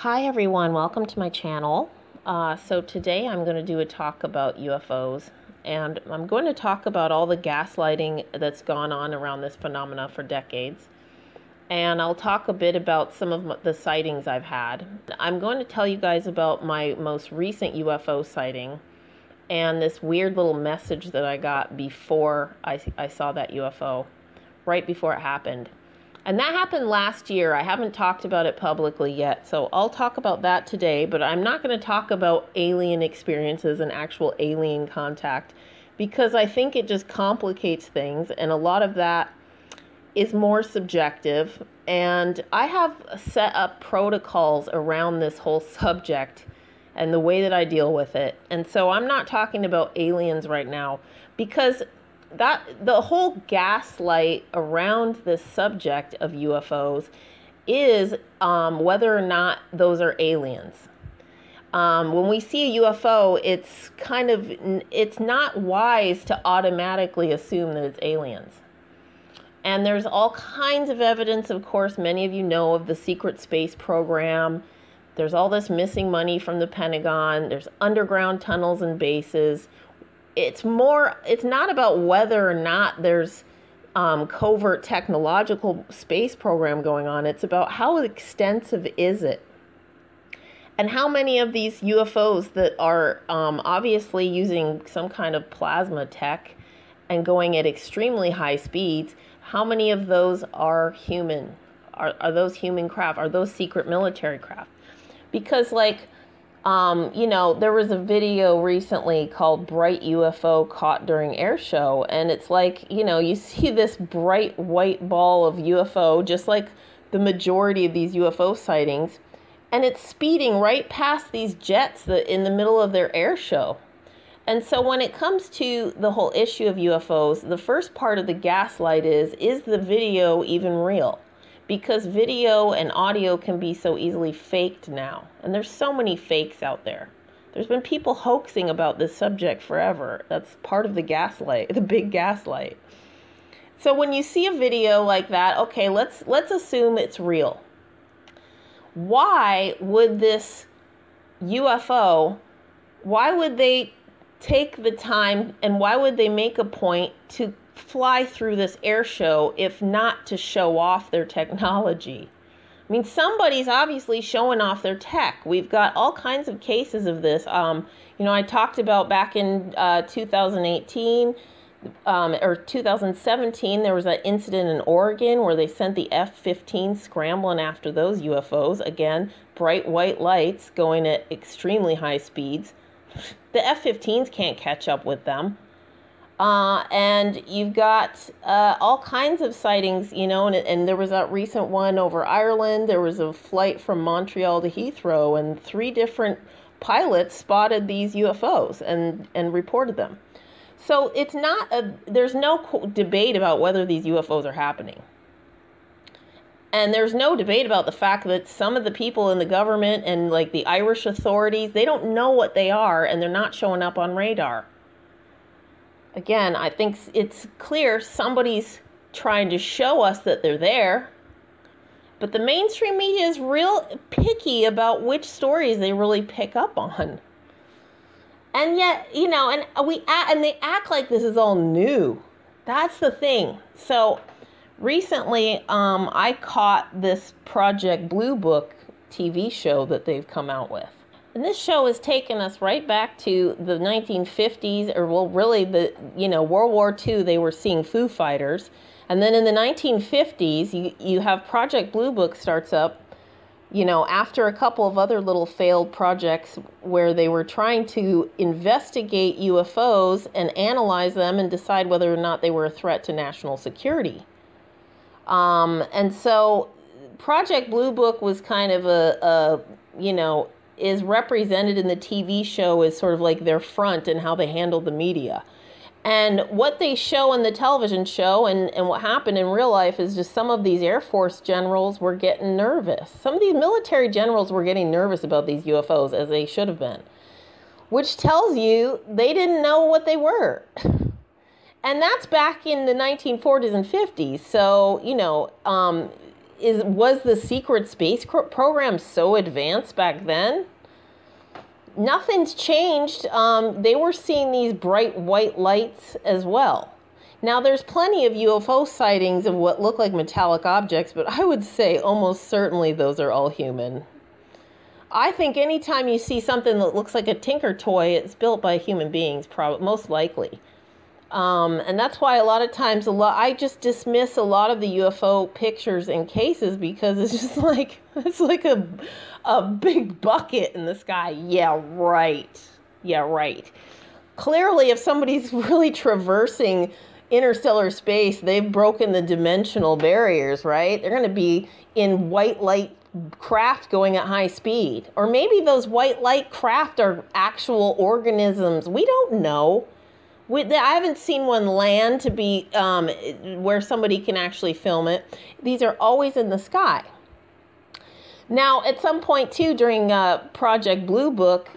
Hi everyone, welcome to my channel. So today I'm going to do a talk about UFOs, and I'm going to talk about all the gaslighting that's gone on around this phenomena for decades. And I'll talk a bit about some of the sightings I've had. I'm going to tell you guys about my most recent UFO sighting and this weird little message that I got before I saw that UFO, right before it happened. And that happened last year. I haven't talked about it publicly yet, so I'll talk about that today, but I'm not going to talk about alien experiences and actual alien contact because I think it just complicates things, and a lot of that is more subjective, and I have set up protocols around this whole subject and the way that I deal with it. And so I'm not talking about aliens right now because the whole gaslight around this subject of UFOs is whether or not those are aliens. When we see a UFO, it's not wise to automatically assume that it's aliens. And there's all kinds of evidence, of course, many of you know of the secret space program. There's all this missing money from the Pentagon. There's underground tunnels and bases. It's not about whether or not there's covert technological space program going on. It's about how extensive is it, and how many of these UFOs that are obviously using some kind of plasma tech and going at extremely high speeds, how many of those are human? Are those human craft? Are those secret military craft? Because there was a video recently called Bright UFO Caught During Airshow, and it's like, you see this bright white ball of UFO, just like the majority of these UFO sightings, and it's speeding right past these jets in the middle of their air show. And so when it comes to the whole issue of UFOs, the first part of the gaslight is the video even real? Because video and audio can be so easily faked now. And there's so many fakes out there. There's been people hoaxing about this subject forever. That's part of the gaslight, the big gaslight. So when you see a video like that, okay, let's assume it's real. Why would this UFO, why would they take the time and why would they make a point to fly through this air show if not to show off their technology? I mean, somebody's obviously showing off their tech. We've got all kinds of cases of this. I talked about back in 2018 or 2017, there was that incident in Oregon where they sent the F-15 scrambling after those UFOs. Again, bright white lights going at extremely high speeds. The F-15s can't catch up with them. And you've got all kinds of sightings, and there was that recent one over Ireland. There was a flight from Montreal to Heathrow, and 3 different pilots spotted these UFOs and reported them. So there's no debate about whether these UFOs are happening. And there's no debate about the fact that some of the people in the government and like the Irish authorities, they don't know what they are, and they're not showing up on radar. Again, I think it's clear somebody's trying to show us that they're there, but the mainstream media is real picky about which stories they really pick up on. And yet, and they act like this is all new. That's the thing. So recently, I caught this Project Blue Book TV show that they've come out with. And this show has taken us right back to the 1950s, or well, really World War II, they were seeing Foo Fighters. And then in the 1950s, you have Project Blue Book starts up, after a couple of other little failed projects where they were trying to investigate UFOs and analyze them and decide whether or not they were a threat to national security. And so Project Blue Book was kind of is represented in the TV show as sort of like their front and how they handled the media. And what they show in the television show and what happened in real life is just some of these Air Force generals were getting nervous. Some of these military generals were getting nervous about these UFOs, as they should have been, which tells you they didn't know what they were. And that's back in the 1940s and 50s. So, was the secret space program so advanced back then? Nothing's changed. They were seeing these bright white lights as well. Now, there's plenty of UFO sightings of what look like metallic objects, but I would say almost certainly those are all human. I think anytime you see something that looks like a Tinker toy, it's built by human beings, most likely. And that's why a lot of times I just dismiss a lot of the UFO pictures and cases, because it's just like, it's like a big bucket in the sky. Yeah, right. Yeah, right. Clearly, if somebody's really traversing interstellar space, they've broken the dimensional barriers, right? They're going to be in white light craft going at high speed. Or maybe those white light craft are actual organisms. We don't know. I haven't seen one land to be where somebody can actually film it. These are always in the sky. Now, at some point, too, during Project Blue Book,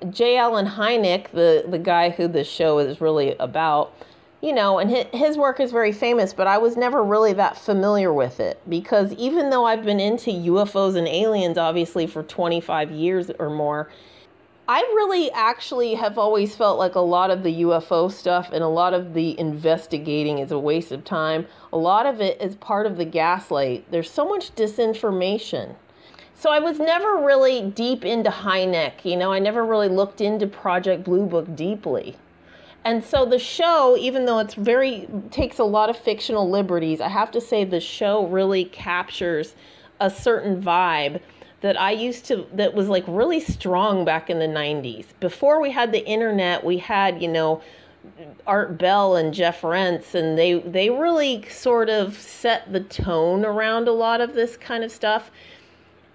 J. Allen Hynek, the guy who this show is really about, you know, and his work is very famous, but I was never really that familiar with it, because even though I've been into UFOs and aliens, obviously, for 25 years or more, I really actually have always felt like a lot of the UFO stuff and a lot of the investigating is a waste of time. A lot of it is part of the gaslight. There's so much disinformation. So I was never really deep into Hynek. You know, I never really looked into Project Blue Book deeply. And so the show, even though it's takes a lot of fictional liberties, I have to say the show really captures a certain vibe that that was like really strong back in the 90s. Before we had the internet, we had, you know, Art Bell and Jeff Rentz, and they really sort of set the tone around a lot of this kind of stuff.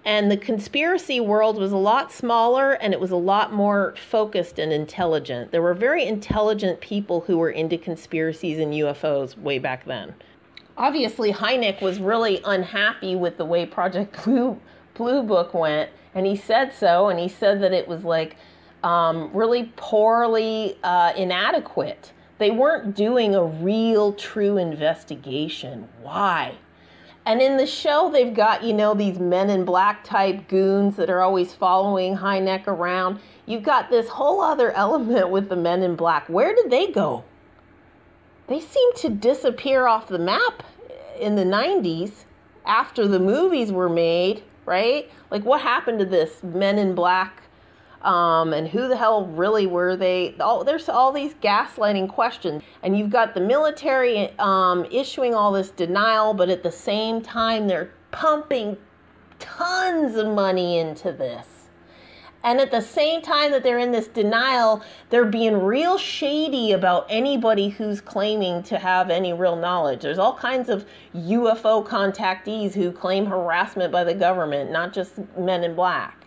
And the conspiracy world was a lot smaller, and it was a lot more focused and intelligent. There were very intelligent people who were into conspiracies and UFOs way back then. Obviously, Hynek was really unhappy with the way Project Blue Book went, and he said so, and he said that it was like really poorly inadequate. They weren't doing a real true investigation. Why? And in the show, they've got, you know, these Men in Black type goons that are always following Hynek around. You've got this whole other element with the Men in Black. Where did they go? They seem to disappear off the map in the 90s after the movies were made. Right? Like, what happened to this Men in Black? And who the hell really were they? There's all these gaslighting questions. And you've got the military issuing all this denial, but at the same time, they're pumping tons of money into this. And at the same time that they're in this denial, they're being real shady about anybody who's claiming to have any real knowledge. There's all kinds of UFO contactees who claim harassment by the government, not just Men in Black.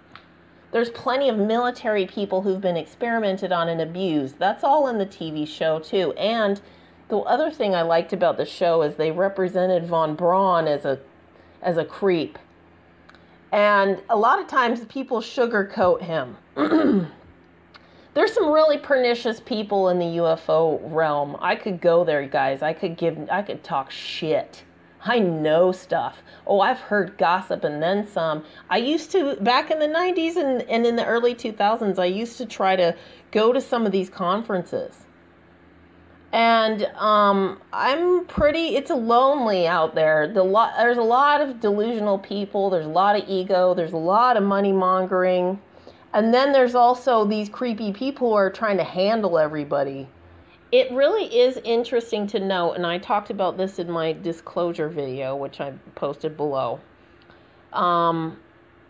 There's plenty of military people who've been experimented on and abused. That's all in the TV show, too. And the other thing I liked about the show is they represented Von Braun as a creep. And a lot of times people sugarcoat him. There's some really pernicious people in the UFO realm. I could go there, guys. I could talk shit. I know stuff. Oh, I've heard gossip and then some. I used to, back in the 90s and in the early 2000s, I used to try to go to some of these conferences. And it's lonely out there. There's a lot of delusional people. There's a lot of ego. There's a lot of money mongering. And then there's also these creepy people who are trying to handle everybody. It really is interesting to note, and I talked about this in my disclosure video, which I posted below.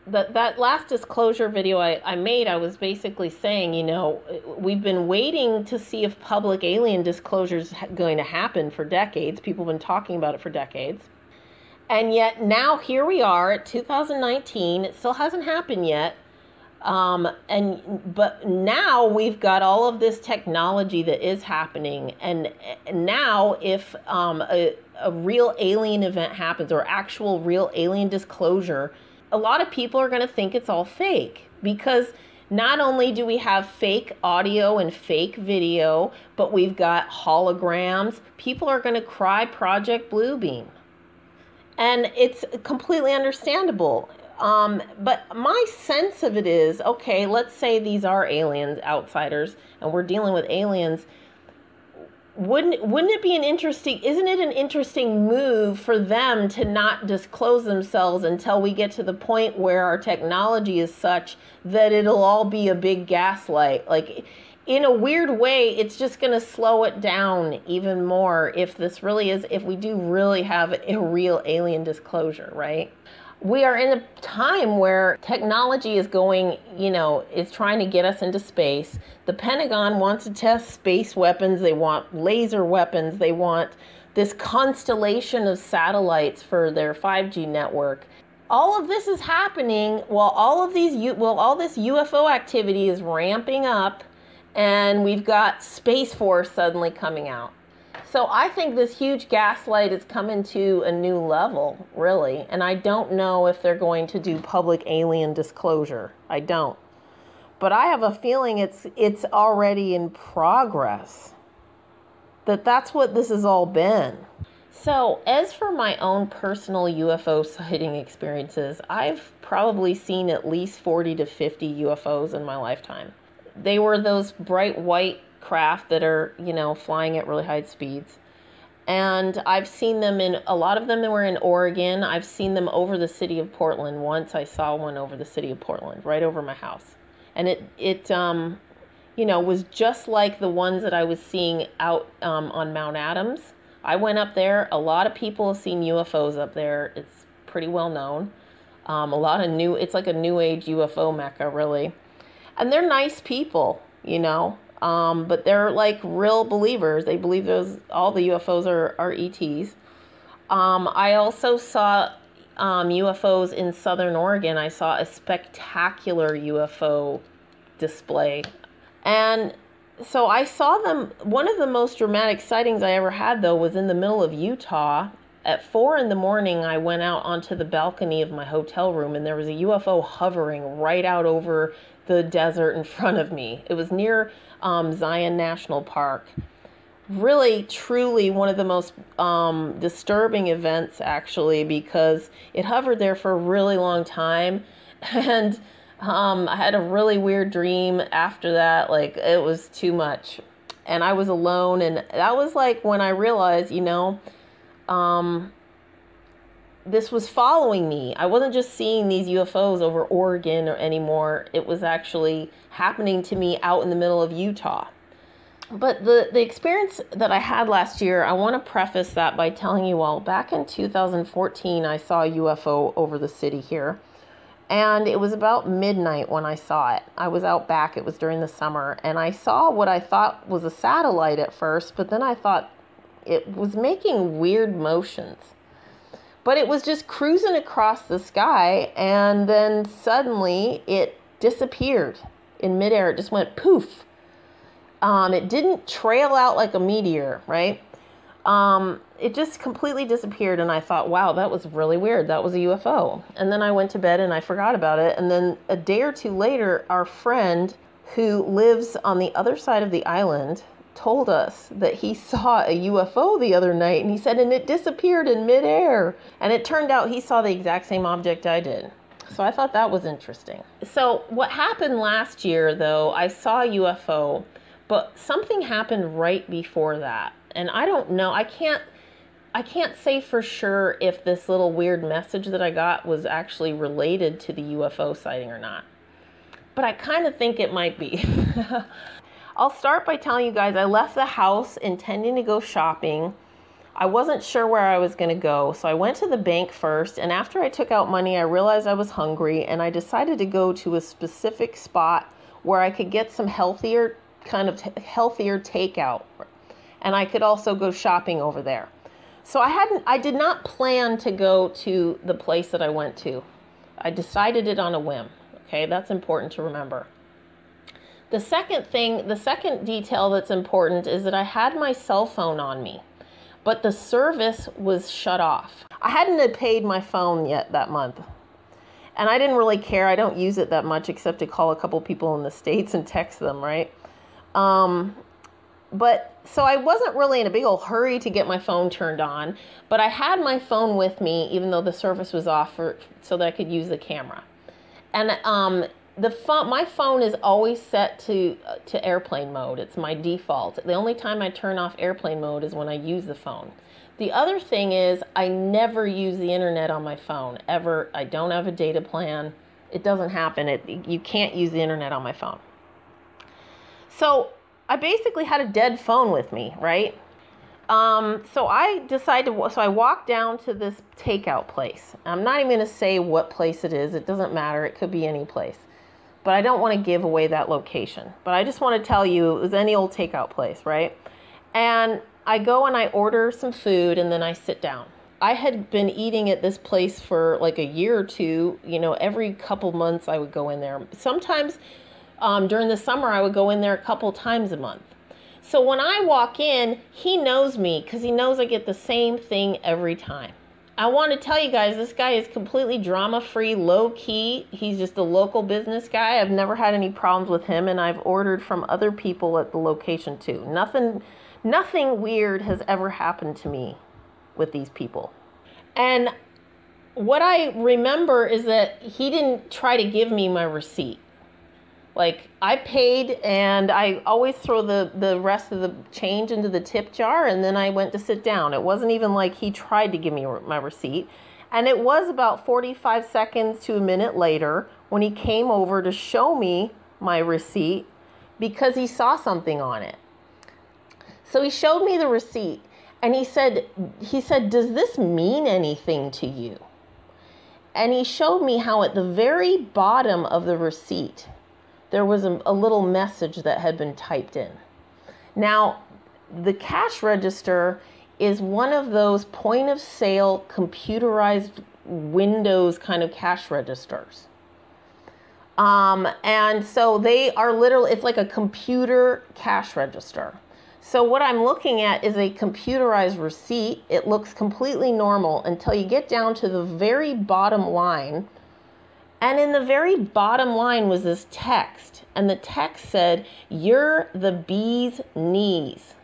That last disclosure video I made, I was basically saying, you know, we've been waiting to see if public alien disclosures going to happen for decades. People have been talking about it for decades. And yet now here we are at 2019. It still hasn't happened yet. But now we've got all of this technology that is happening. And now if a real alien event happens, or actual real alien disclosure, a lot of people are going to think it's all fake, because not only do we have fake audio and fake video, but we've got holograms. People are going to cry Project Bluebeam. And it's completely understandable. But my sense of it is, okay, let's say these are aliens, outsiders, and we're dealing with aliens. Wouldn't it be isn't it an interesting move for them to not disclose themselves until we get to the point where our technology is such that it'll all be a big gaslight? Like, in a weird way, it's just going to slow it down even more if we do really have a real alien disclosure, right? We are in a time where technology is going, is trying to get us into space. The Pentagon wants to test space weapons. They want laser weapons. They want this constellation of satellites for their 5G network. All of this is happening while all this UFO activity is ramping up, and we've got Space Force suddenly coming out. So I think this huge gaslight is coming to a new level, really. And I don't know if they're going to do public alien disclosure. I don't. But I have a feeling it's already in progress. That's what this has all been. So as for my own personal UFO sighting experiences, I've probably seen at least 40 to 50 UFOs in my lifetime. They were those bright white craft that are, flying at really high speeds. And I've seen them a lot of them were in Oregon. I've seen them over the city of Portland. Once I saw one over the city of Portland, right over my house. And it was just like the ones that I was seeing out on Mount Adams. I went up there. A lot of people have seen UFOs up there. It's pretty well known. It's like a new age UFO mecca, really. And they're nice people, but they're like real believers. They believe all the UFOs are ETs. I also saw UFOs in Southern Oregon. I saw a spectacular UFO display. And so I saw them. One of the most dramatic sightings I ever had, though, was in the middle of Utah. At 4 a.m, I went out onto the balcony of my hotel room, and there was a UFO hovering right out over the desert in front of me. It was near Zion National Park. Really, truly one of the most disturbing events, actually, because it hovered there for a really long time. And I had a really weird dream after that. Like, it was too much. And I was alone. And that was like when I realized, this was following me. I wasn't just seeing these UFOs over Oregon or anymore. It was actually happening to me out in the middle of Utah. But the experience that I had last year, I want to preface that by telling you all, back in 2014, I saw a UFO over the city here. And it was about midnight when I saw it. I was out back. It was during the summer. And I saw what I thought was a satellite at first, but then I thought it was making weird motions. But it was just cruising across the sky, and then suddenly it disappeared in midair. It just went poof. It didn't trail out like a meteor, right? It just completely disappeared, and I thought, wow, that was really weird. That was a UFO. And then I went to bed and I forgot about it. And then a day or two later, our friend who lives on the other side of the island told us that he saw a UFO the other night, and he said, and it disappeared in midair. And it turned out he saw the exact same object I did. So I thought that was interesting. So what happened last year, though, I saw a UFO, but something happened right before that. And I don't know, I can't say for sure if this little weird message that I got was actually related to the UFO sighting or not. But I kind of think it might be. I'll start by telling you guys I left the house intending to go shopping. I wasn't sure where I was going to go, so I went to the bank first, and after I took out money, I realized I was hungry, and I decided to go to a specific spot where I could get some healthier takeout, and I could also go shopping over there. So I did not plan to go to the place that I went to. I decided it on a whim. Okay, that's important to remember. The second detail that's important is that I had my cell phone on me, but the service was shut off. I hadn't paid my phone yet that month, and I didn't really care. I don't use it that much except to call a couple people in the States and text them, right? But so I wasn't really in a big old hurry to get my phone turned on, but I had my phone with me even though the service was off so that I could use the camera. And my phone is always set to airplane mode. It's my default. The only time I turn off airplane mode is when I use the phone. The other thing is I never use the internet on my phone, ever. I don't have a data plan. It doesn't happen. You can't use the internet on my phone. So I basically had a dead phone with me, right? So I walked down to this takeout place. I'm not even going to say what place it is. It doesn't matter. It could be any place. But I don't want to give away that location. But I just want to tell you it was any old takeout place, right? And I go and I order some food and then I sit down. I had been eating at this place for like a year or two. You know, every couple months I would go in there. Sometimes during the summer, I would go in there a couple times a month. So when I walk in, he knows me because he knows I get the same thing every time. I want to tell you guys, this guy is completely drama-free, low-key. He's just a local business guy. I've never had any problems with him, and I've ordered from other people at the location too. Nothing weird has ever happened to me with these people. And what I remember is that he didn't try to give me my receipt. Like, I paid, and I always throw the rest of the change into the tip jar, and then I went to sit down. It wasn't even like he tried to give me my receipt. And it was about 45 seconds to a minute later when he came over to show me my receipt because he saw something on it. So he showed me the receipt, and he said, "Does this mean anything to you?" And he showed me how at the very bottom of the receipt, there was a little message that had been typed in. Now, the cash register is one of those point of sale computerized Windows kind of cash registers. And so they are literally, it's like a computer cash register. So what I'm looking at is a computerized receipt. It looks completely normal until you get down to the very bottom line. And in the very bottom line was this text. And the text said, "You're the bee's knees."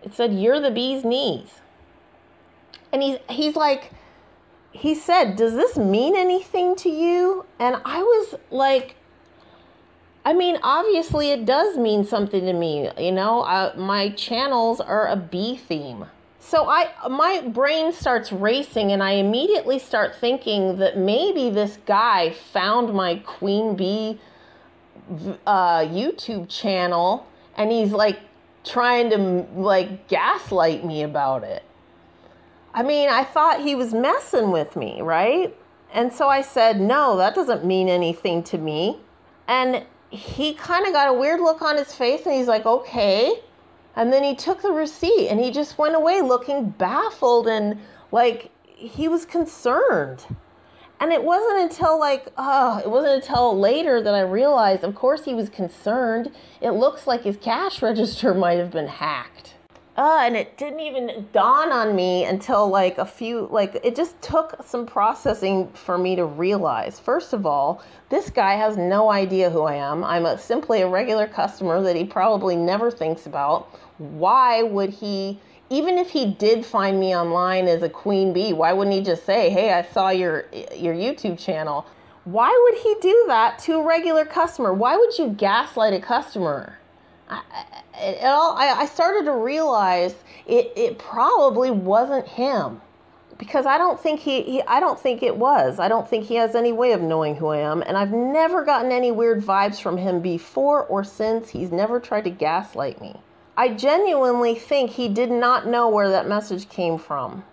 It said, "You're the bee's knees." And he said, "Does this mean anything to you?" And I was like, I mean, obviously it does mean something to me. You know, my channels are a bee theme. So my brain starts racing and I immediately start thinking that maybe this guy found my Queen Bee YouTube channel and he's like trying to like gaslight me about it. I mean, I thought he was messing with me, right? And so I said, "No, that doesn't mean anything to me." And he kind of got a weird look on his face and he's like, "Okay." And then he took the receipt and he just went away looking baffled and like he was concerned. And it wasn't until later that I realized, of course he was concerned. It looks like his cash register might have been hacked. And it didn't even dawn on me until it just took some processing for me to realize. First of all, this guy has no idea who I am. I'm simply a regular customer that he probably never thinks about. Why would he, even if he did find me online as a queen bee, why wouldn't he just say, "Hey, I saw your YouTube channel"? Why would he do that to a regular customer? Why would you gaslight a customer? I started to realize it probably wasn't him, because I don't think I don't think it was. I don't think he has any way of knowing who I am, and I've never gotten any weird vibes from him before or since. He's never tried to gaslight me. I genuinely think he did not know where that message came from.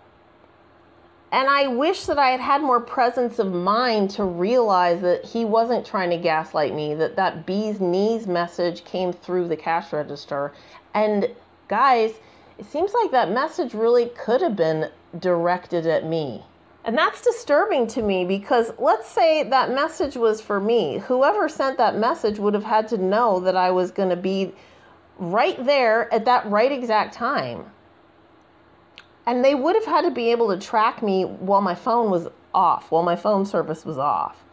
And I wish that I had had more presence of mind to realize that he wasn't trying to gaslight me, that bee's knees message came through the cash register. And guys, it seems like that message really could have been directed at me. And that's disturbing to me, because let's say that message was for me. Whoever sent that message would have had to know that I was going to be right there at that right exact time. And they would have had to be able to track me while my phone was off, while my phone service was off.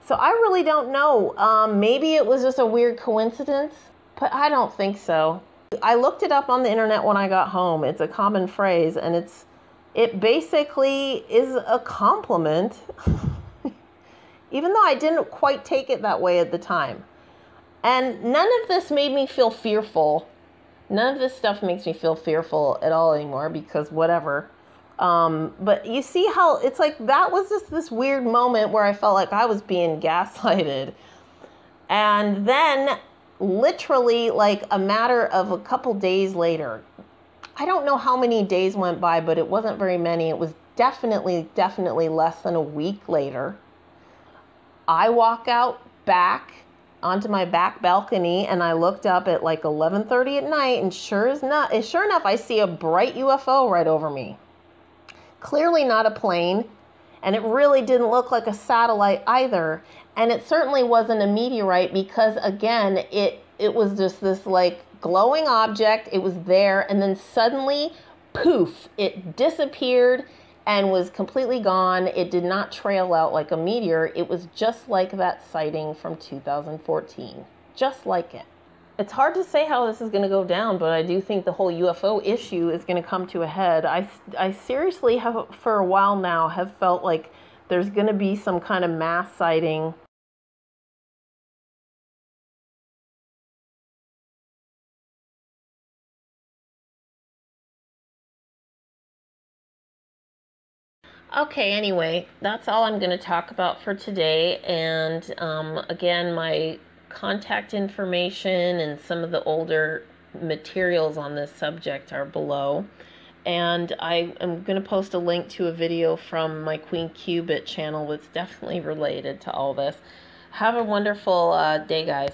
So I really don't know. Maybe it was just a weird coincidence, but I don't think so. I looked it up on the internet when I got home. It's a common phrase, and it basically is a compliment, even though I didn't quite take it that way at the time. And none of this made me feel fearful. None of this stuff makes me feel fearful at all anymore, because whatever. But you see how it's like that was just this weird moment where I felt like I was being gaslighted. And then literally like a matter of a couple days later, I don't know how many days went by, but it wasn't very many. It was definitely less than a week later. I walk out back onto my back balcony, and I looked up at like 11:30 at night, and sure enough, I see a bright UFO right over me. Clearly not a plane, and it really didn't look like a satellite either. And it certainly wasn't a meteorite, because again, it was just this like glowing object. It was there, and then suddenly, poof, it disappeared and was completely gone. It did not trail out like a meteor. It was just like that sighting from 2014. Just like it. It's hard to say how this is going to go down, but I do think the whole UFO issue is going to come to a head. I seriously have, for a while now, have felt like there's going to be some kind of mass sighting. Okay, anyway, that's all I'm going to talk about for today. And again, my contact information and some of the older materials on this subject are below. And I am going to post a link to a video from my Queen Qubit channel that's definitely related to all this. Have a wonderful day, guys.